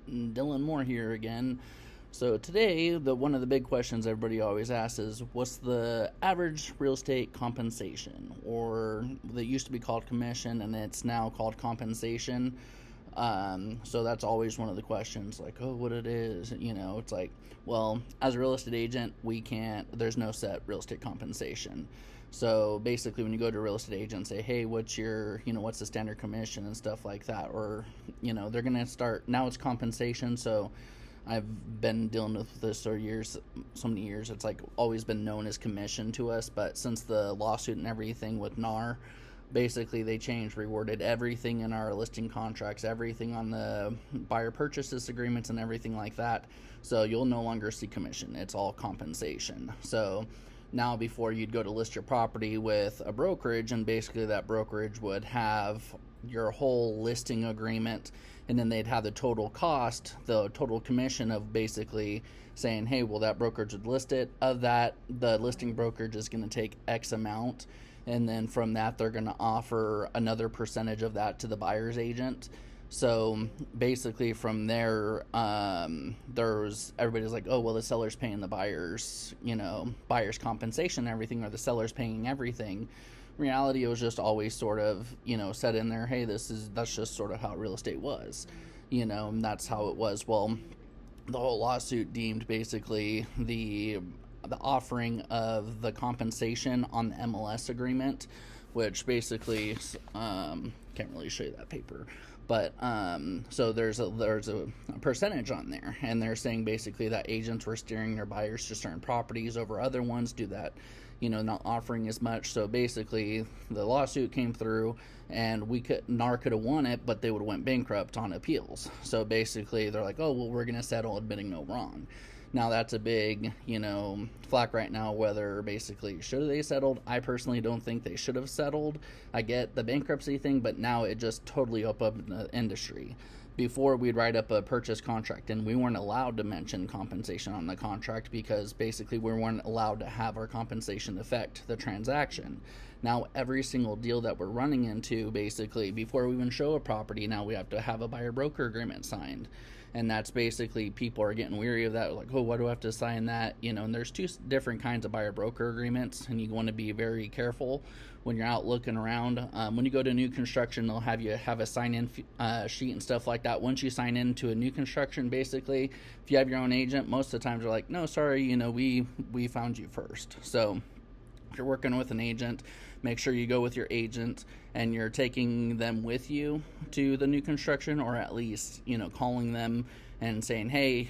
Dylan Moore here again. So today, one of the big questions everybody always asks is, what's the average real estate compensation? Or that used to be called commission, and it's now called compensation. So that's always one of the questions, like, oh, what it is. It's like, well, as a real estate agent, there's no set real estate compensation. So basically, when you go to a real estate agent and say, hey, what's the standard commission and stuff like that, or, they're going to start, now it's compensation. So I've been dealing with this for so many years. It's like always been known as commission to us, but since the lawsuit and everything with NAR, basically they reworded everything in our listing contracts, everything on the buyer purchases agreements and everything like that. So you'll no longer see commission. It's all compensation. So now, before, you'd go to list your property with a brokerage, and basically that brokerage would have your whole listing agreement, and then they'd have the total cost, the total commission of basically saying, hey, well, that brokerage would list it. Of that, the listing brokerage is going to take X amount, and then from that, they're going to offer another percentage of that to the buyer's agent. So basically from there, everybody's like, oh, well, the seller's paying the buyer's compensation and everything, or the seller's paying everything. In reality, it was just always sort of, set in there, hey, that's just sort of how real estate was, and that's how it was. Well, the whole lawsuit deemed basically the offering of the compensation on the MLS agreement, which basically, can't really show you that paper, but so there's a percentage on there, and they're saying basically that agents were steering their buyers to certain properties over other ones, do that, not offering as much. So basically the lawsuit came through, and NAR could have won it, but they would have went bankrupt on appeals. So basically they're like, oh, well, we're going to settle admitting no wrong. Now that's a big, flack right now, whether basically should they settled. I personally don't think they should have settled. I get the bankruptcy thing, but now it just totally opened up the industry. Before, we'd write up a purchase contract, and we weren't allowed to mention compensation on the contract because basically we weren't allowed to have our compensation affect the transaction. Now, every single deal that we're running into, basically, before we even show a property, now we have to have a buyer-broker agreement signed. And that's basically, people are getting weary of that, like, oh, why do I have to sign that? And there's two different kinds of buyer-broker agreements, and you want to be very careful when you're out looking around. When you go to new construction, they'll have you have a sign-in sheet and stuff like that. Once you sign into a new construction, basically, if you have your own agent, most of the times they're like, no, sorry, we found you first. So if you're working with an agent, make sure you go with your agent and you're taking them with you to the new construction, or at least, calling them and saying, hey,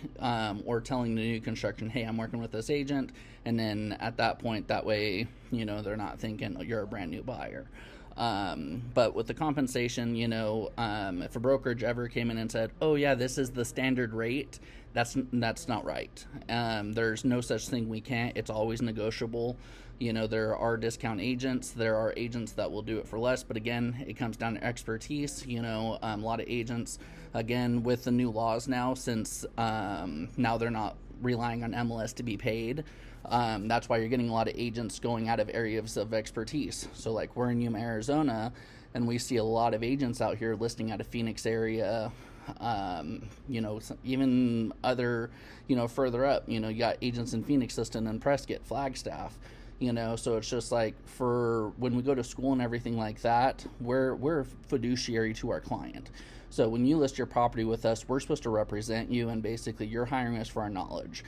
or telling the new construction, hey, I'm working with this agent. And then at that point, that way, they're not thinking, oh, you're a brand new buyer. But with the compensation, if a brokerage ever came in and said, oh yeah, this is the standard rate, that's not right. There's no such thing. It's always negotiable. There are discount agents, there are agents that will do it for less, but again, it comes down to expertise. A lot of agents, again, with the new laws now, since now they're not relying on MLS to be paid. That's why you're getting a lot of agents going out of areas of expertise. So like, we're in Yuma, Arizona, and we see a lot of agents out here listing out of Phoenix area, even other, further up, you got agents in Phoenix listing in Prescott, Flagstaff, so it's just like, for when we go to school and everything like that, we're fiduciary to our client. So when you list your property with us, we're supposed to represent you, and basically you're hiring us for our knowledge.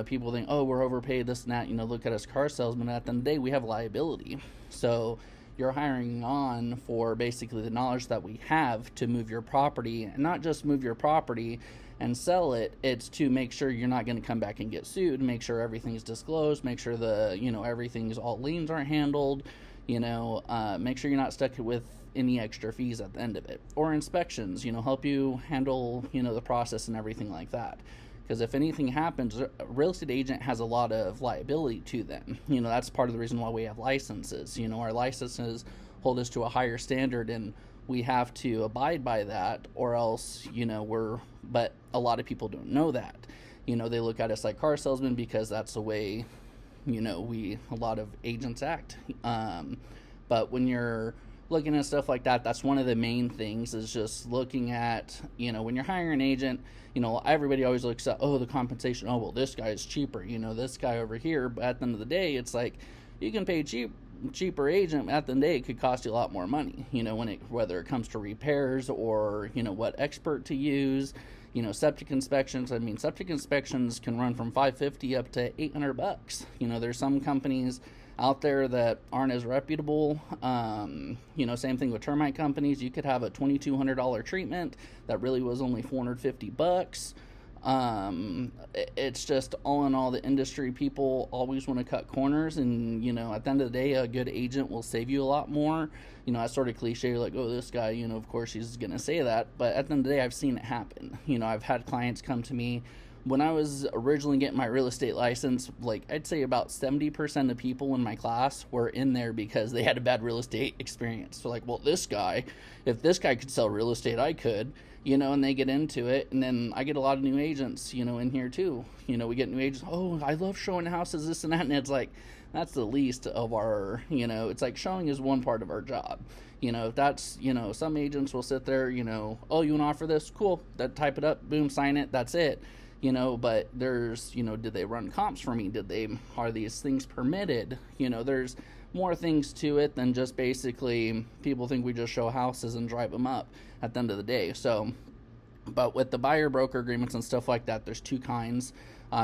People think, oh, we're overpaid, this and that, look at us car salesmen. At the end of the day, we have liability. So you're hiring on for basically the knowledge that we have to move your property, and not just move your property and sell it. It's to make sure you're not going to come back and get sued, make sure everything's disclosed, make sure everything's, all liens aren't handled, make sure you're not stuck with any extra fees at the end of it, or inspections, help you handle, the process and everything like that. Because if anything happens, a real estate agent has a lot of liability to them. That's part of the reason why we have licenses. Our licenses hold us to a higher standard, and we have to abide by that, or else, but a lot of people don't know that. They look at us like car salesmen because that's the way, a lot of agents act. But when you're looking at stuff like that, that's one of the main things, is just looking at, when you're hiring an agent, everybody always looks at, the compensation. Oh, well, this guy is cheaper, this guy over here. But at the end of the day, it's like, you can pay cheaper agent. At the end of the day, it could cost you a lot more money, whether it comes to repairs or, what expert to use, septic inspections. I mean, septic inspections can run from $550 up to $800. There's some companies out there that aren't as reputable. Same thing with termite companies. You could have a $2,200 treatment that really was only $450. It's just, all in all, the industry people always want to cut corners, and at the end of the day, a good agent will save you a lot more. That's sort of cliche, like, oh, this guy, of course he's gonna say that, but at the end of the day, I've seen it happen. I've had clients come to me when I was originally getting my real estate license. Like, I'd say about 70% of people in my class were in there because they had a bad real estate experience. So like, well, this guy, if this guy could sell real estate, I could, and they get into it. And then I get a lot of new agents, in here too. We get new agents. Oh, I love showing houses, this and that. And it's like, that's the least of our, it's like, showing is one part of our job. If that's, some agents will sit there, oh, you want to offer this? Cool. That, type it up, boom, sign it. That's it. But there's, did they run comps for me? Are these things permitted? There's more things to it than just basically, people think we just show houses and drive them up at the end of the day. So, but with the buyer broker agreements and stuff like that, there's two kinds.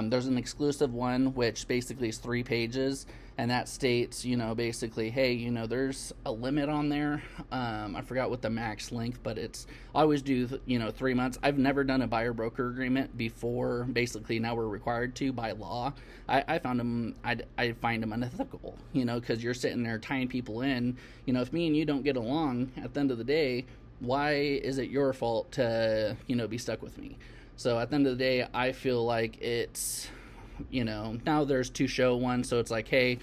There's an exclusive one, which basically is 3 pages, and that states, basically, hey, there's a limit on there. I forgot what the max length, but I always do, 3 months. I've never done a buyer broker agreement before. Basically, now we're required to by law. I found them, I find them unethical, because you're sitting there tying people in. If me and you don't get along, at the end of the day, why is it your fault to, be stuck with me? So at the end of the day, I feel like it's, now there's to show one. So it's like, hey,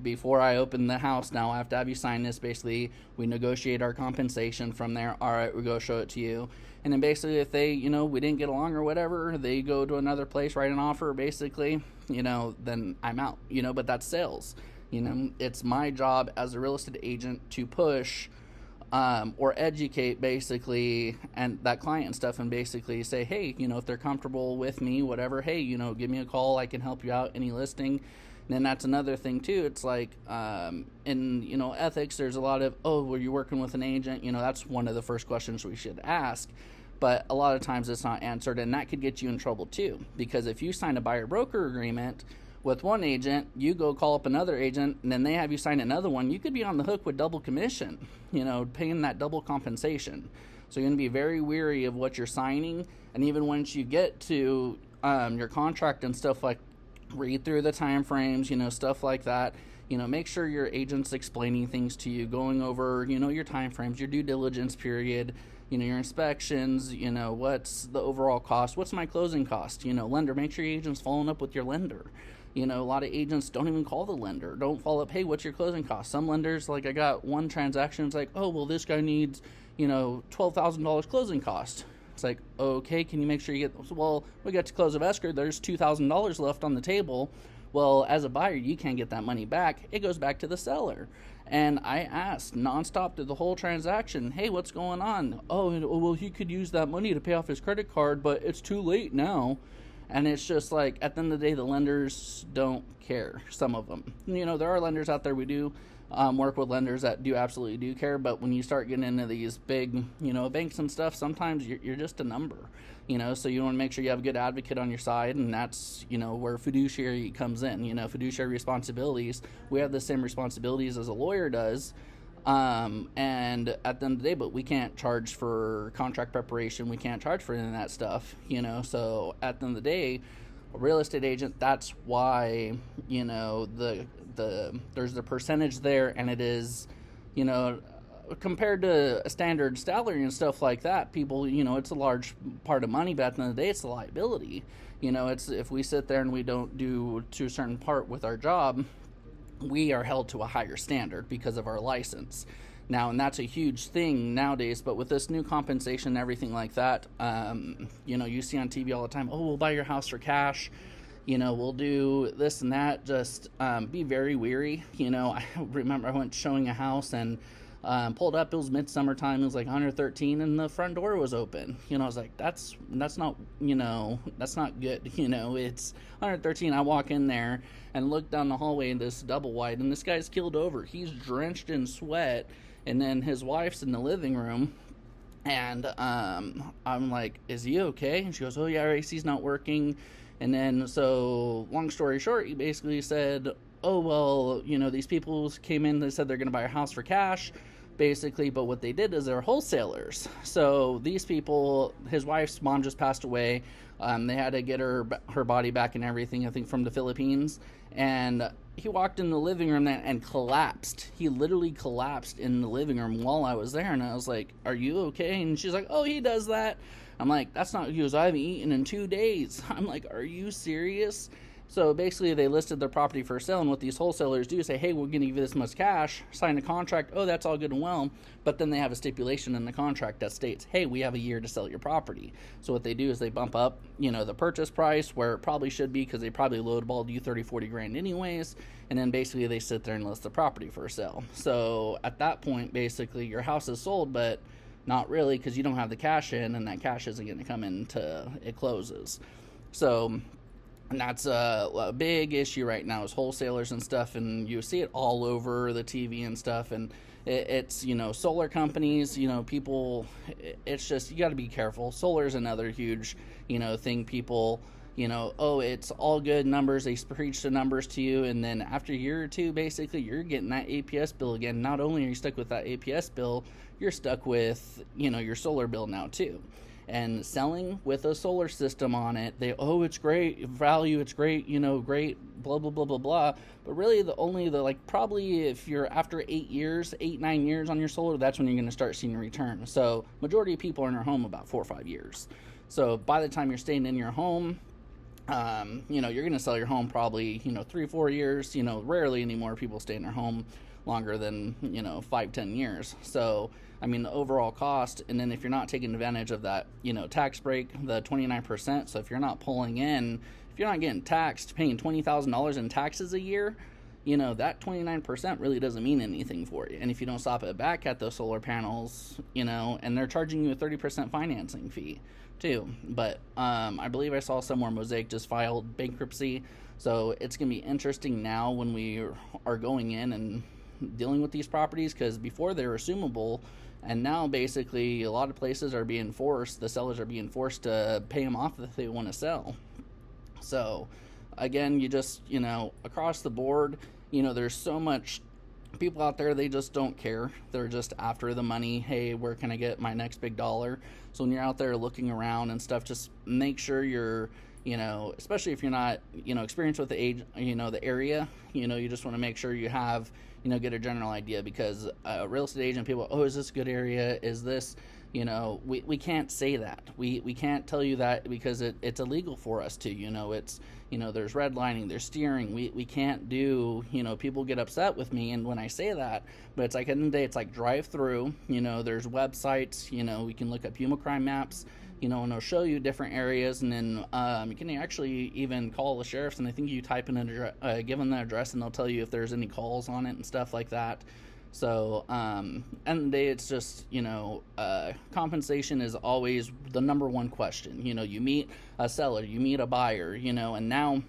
before I open the house, now I have to have you sign this. Basically, we negotiate our compensation from there. All right, we go show it to you. And then basically, if they, we didn't get along or whatever, they go to another place, write an offer, basically, then I'm out, but that's sales. It's my job as a real estate agent to push or educate, basically, and that client and stuff, and basically say, hey, if they're comfortable with me, whatever, hey, give me a call, I can help you out, any listing. And then that's another thing too. It's like, in, ethics, there's a lot of, oh, were you working with an agent? That's one of the first questions we should ask. But a lot of times it's not answered, and that could get you in trouble too. Because if you sign a buyer broker agreement with one agent, you go call up another agent, and then they have you sign another one, you could be on the hook with double commission, paying that double compensation. So you're going to be very wary of what you're signing. And even once you get to your contract and stuff, like, read through the time frames, stuff like that. Make sure your agent's explaining things to you, going over, your time frames, your due diligence period, your inspections, what's the overall cost, what's my closing cost, lender. Make sure your agent's following up with your lender. A lot of agents don't even call the lender, don't follow up, hey, what's your closing cost? Some lenders, like, I got one transaction, it's like, oh, well, this guy needs, $12,000 closing cost. It's like, okay, can you make sure you get, well, we got to close of escrow, there's $2,000 left on the table. Well, as a buyer, you can't get that money back. It goes back to the seller. And I asked nonstop through the whole transaction, hey, what's going on? Oh, well, he could use that money to pay off his credit card, but it's too late now. And it's just like, at the end of the day, the lenders don't care, some of them. There are lenders out there, we do work with lenders that absolutely do care, but when you start getting into these big, banks and stuff, sometimes you're just a number, so you want to make sure you have a good advocate on your side, and that's, where fiduciary comes in, fiduciary responsibilities. We have the same responsibilities as a lawyer does, and at the end of the day, but we can't charge for contract preparation, we can't charge for any of that stuff, so at the end of the day, a real estate agent, that's why, there's the percentage there, and it is, compared to a standard salary and stuff like that, people, it's a large part of money, but at the end of the day, it's a liability. It's, if we sit there and we don't do to a certain part with our job, we are held to a higher standard because of our license. Now, and that's a huge thing nowadays, but with this new compensation and everything like that, you see on TV all the time, oh, we'll buy your house for cash, we'll do this and that. Just be very wary. I remember I went showing a house, and Pulled up, it was midsummertime, it was like 113, and the front door was open. I was like, that's not, that's not good. It's 113. I walk in there and look down the hallway in this double wide, and this guy's keeled over. He's drenched in sweat, and then his wife's in the living room. And I'm like, is he okay? And she goes, oh yeah, our AC's not working. And then, so long story short, he basically said, oh, well, these people came in, they said they're going to buy a house for cash, basically, but what they did is they're wholesalers. So these people, his wife's mom just passed away. They had to get her body back and everything, I think, from the Philippines. And he walked in the living room and collapsed. He literally collapsed in the living room while I was there. And I was like, are you okay? And she's like, oh, he does that. I'm like, that's not, he goes, I haven't eaten in 2 days. I'm like, are you serious? So basically they listed their property for sale, and what these wholesalers do is say, hey, we're going to give you this much cash, sign a contract. Oh, that's all good and well. But then they have a stipulation in the contract that states, hey, we have a year to sell your property. So what they do is they bump up, the purchase price where it probably should be, because they probably lowballed you 30, 40 grand anyways. And then basically they sit there and list the property for sale. So at that point, basically your house is sold, but not really, because you don't have the cash in, and that cash isn't going to come in until it closes. So, and that's a big issue right now, is wholesalers and stuff, and you see it all over the TV and stuff, and it's, solar companies, people, it's just, you got to be careful. Solar is another huge, thing. People, oh, it's all good numbers, they preach the numbers to you, and then after a year or two, basically, you're getting that APS bill again. Not only are you stuck with that APS bill, you're stuck with, your solar bill now too. And selling with a solar system on it, it's great value, it's great, great, blah, blah, blah, blah, blah. But really probably if you're after 9 years on your solar, that's when you're going to start seeing a return. So majority of people are in their home about 4 or 5 years. So by the time you're staying in your home, you're going to sell your home probably, 3 or 4 years. Rarely anymore people stay in their home longer than 5-10 years. So the overall cost, and then if you're not taking advantage of that tax break, the 29%, so if you're not getting taxed, paying $20,000 in taxes a year, that 29% really doesn't mean anything for you. And if you don't stop it back at those solar panels, and they're charging you a 30% financing fee too. But I believe I saw somewhere Mosaic just filed bankruptcy, so it's going to be interesting now when we are going in and dealing with these properties, because before they were assumable, and now basically a lot of places are being forced, the sellers are being forced to pay them off if they want to sell. So again, you just, across the board, there's so much people out there, they just don't care. They're just after the money. Hey, where can I get my next big dollar? So when you're out there looking around and stuff, just make sure you're, especially if you're not, experienced with the age, the area, you just want to make sure you have, get a general idea, because real estate agent people, oh, is this a good area? Is this, we can't say that. We can't tell you that, because it's illegal for us to, it's, there's redlining, there's steering. We can't do, people get upset with me, and when I say that, but it's like, at the end of the day, it's like drive through, there's websites, we can look up Yuma crime maps, and it'll show you different areas, and then you can actually even call the sheriffs, and I think you type in give them the address, and they'll tell you if there's any calls on it and stuff like that. So, and it's just, compensation is always the number one question. You meet a seller, you meet a buyer, and now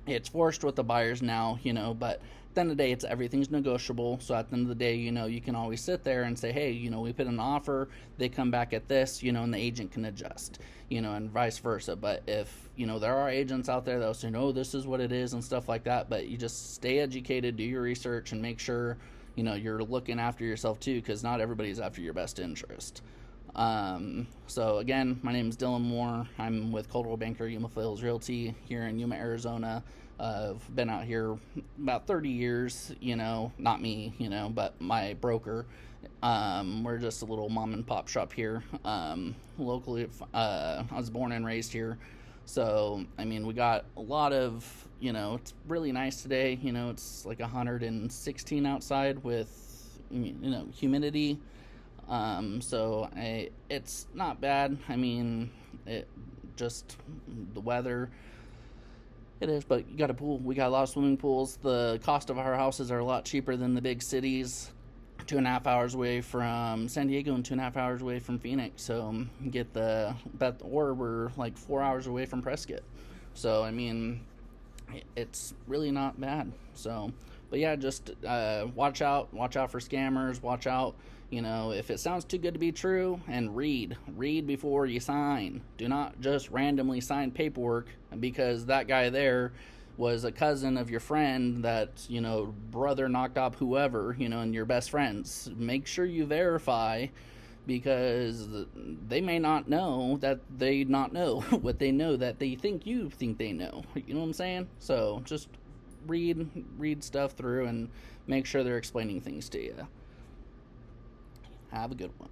it's forced with the buyers now, but at the end of the day, everything's negotiable. So at the end of the day, you can always sit there and say, hey, we put an offer, they come back at this, and the agent can adjust, and vice versa. But if, there are agents out there that'll say, no, this is what it is and stuff like that, but you just stay educated, do your research, and make sure, you're looking after yourself too, because not everybody's after your best interest. So again, my name is Dylan Moore. I'm with Coldwell Banker Yuma Fields Realty here in Yuma, Arizona. I've been out here about 30 years, not me, but my broker. We're just a little mom and pop shop here. Locally, I was born and raised here. So, we got a lot of, it's really nice today. It's like 116 outside with, humidity. So it's not bad. It just, the weather, it is, but you got a pool. We got a lot of swimming pools. The cost of our houses are a lot cheaper than the big cities 2.5 hours away from San Diego and 2.5 hours away from Phoenix. So get or we're like 4 hours away from Prescott. So I mean, it's really not bad. So, but yeah, just watch out for scammers. Watch out, if it sounds too good to be true, and read before you sign. Do not just randomly sign paperwork because that guy there was a cousin of your friend that, brother knocked up whoever, and your best friends. Make sure you verify, because they may not know that they not know what they know that they think you think they know. You know what I'm saying? So just read stuff through and make sure they're explaining things to you. Have a good one.